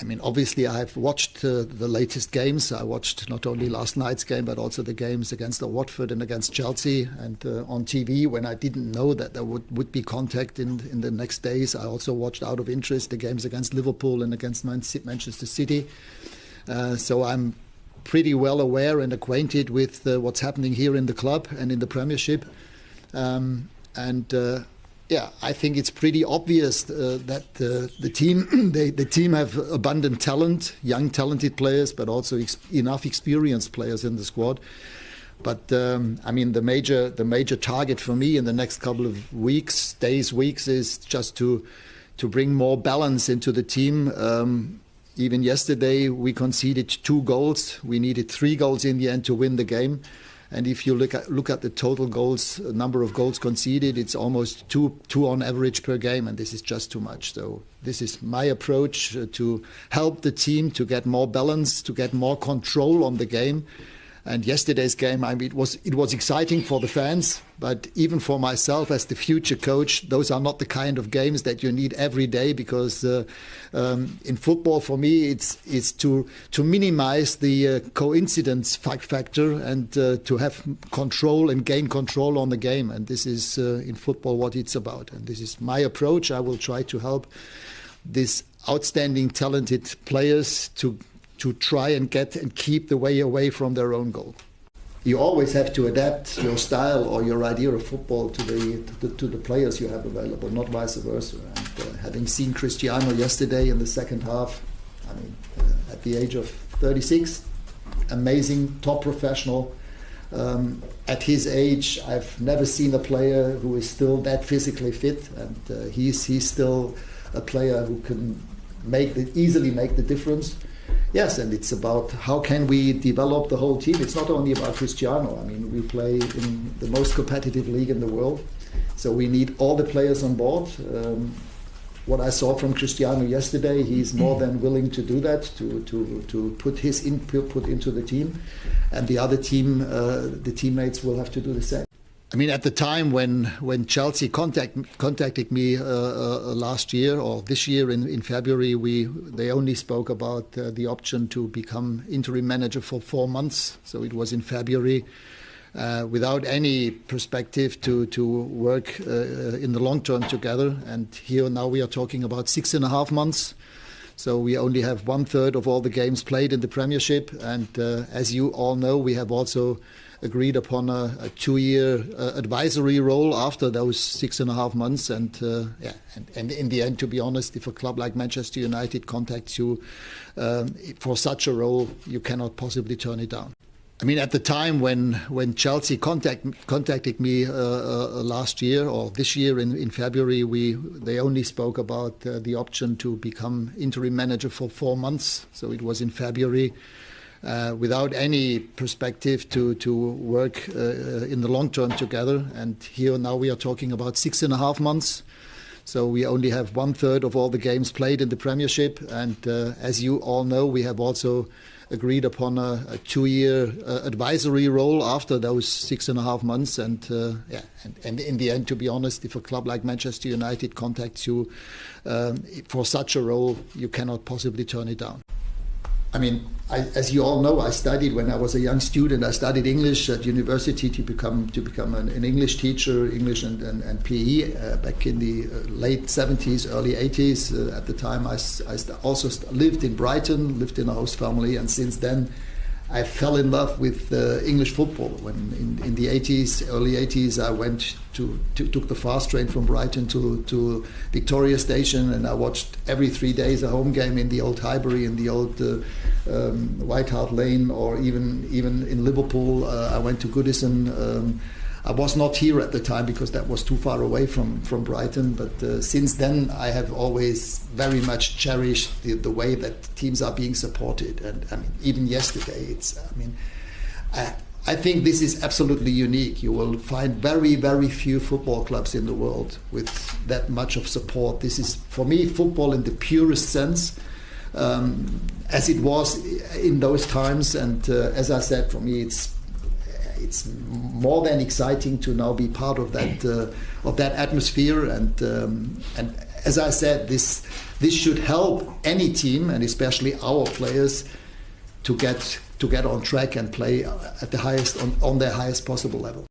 I mean, obviously, I've watched the latest games. I watched not only last night's game, but also the games against Watford and against Chelsea. And on TV, when I didn't know that there would be contact in the next days, I also watched out of interest the games against Liverpool and against Manchester City. So I'm pretty well aware and acquainted with what's happening here in the club and in the Premiership. Yeah, I think it's pretty obvious that the team have abundant talent, young talented players, but also enough experienced players in the squad. But I mean, the major target for me in the next couple of weeks is just to bring more balance into the team. Even yesterday, we conceded 2 goals. We needed 3 goals in the end to win the game. And if you look at the total number of goals conceded, it's almost two on average per game, and this is just too much. So this is my approach to help the team to get more balance, to get more control on the game. And yesterday's game, I mean, it was exciting for the fans, but even for myself as the future coach, those are not the kind of games that you need every day, because in football, for me, it's to minimize the coincidence factor and to have control and gain control on the game. And this is in football what it's about. And this is my approach. I will try to help these outstanding, talented players to try and get and keep the way away from their own goal. You always have to adapt your style or your idea of football to the players you have available, not vice versa. And having seen Cristiano yesterday in the second half, I mean, at the age of 36, amazing, top professional. At his age, I've never seen a player who is still that physically fit, and he's still a player who can easily make the difference. Yes, and it's about how can we develop the whole team. It's not only about Cristiano. I mean, we play in the most competitive league in the world, so we need all the players on board. What I saw from Cristiano yesterday, he's more than willing to do that, to put his input into the team, and the other team, the teammates will have to do the same. I mean, at the time when Chelsea contacted me last year or this year in February, they only spoke about the option to become interim manager for 4 months. So it was in February, without any perspective to work in the long term together. And here now we are talking about 6.5 months. So we only have 1/3 of all the games played in the Premiership. And as you all know, we have also agreed upon a 2-year advisory role after those 6.5 months. And in the end, to be honest, if a club like Manchester United contacts you for such a role, you cannot possibly turn it down. I mean, at the time when Chelsea contacted me last year or this year in February, they only spoke about the option to become interim manager for 4 months. So it was in February. Without any perspective to work in the long term together. And here now we are talking about 6.5 months. So we only have 1/3 of all the games played in the Premiership. And as you all know, we have also agreed upon a 2-year advisory role after those 6.5 months. And in the end, to be honest, if a club like Manchester United contacts you for such a role, you cannot possibly turn it down. I mean, as you all know, I studied when I was a young student. I studied English at university to become an English teacher, English and PE back in the late 70s, early 80s. At the time, I also lived in Brighton, lived in a host family, and since then, I fell in love with English football. When in the 80s, early 80s, I took the fast train from Brighton to Victoria Station, and I watched every 3 days a home game in the old Highbury, in the old White Hart Lane, or even in Liverpool. I went to Goodison. I was not here at the time because that was too far away from Brighton. But since then, I have always very much cherished the way that teams are being supported. And I mean, even yesterday, I think this is absolutely unique. You will find very, very few football clubs in the world with that much of support. This is, for me, football in the purest sense, as it was in those times. And as I said, for me, it's more than exciting to now be part of that atmosphere, and as I said, this should help any team, and especially our players, to get on track and play at the highest on their highest possible level.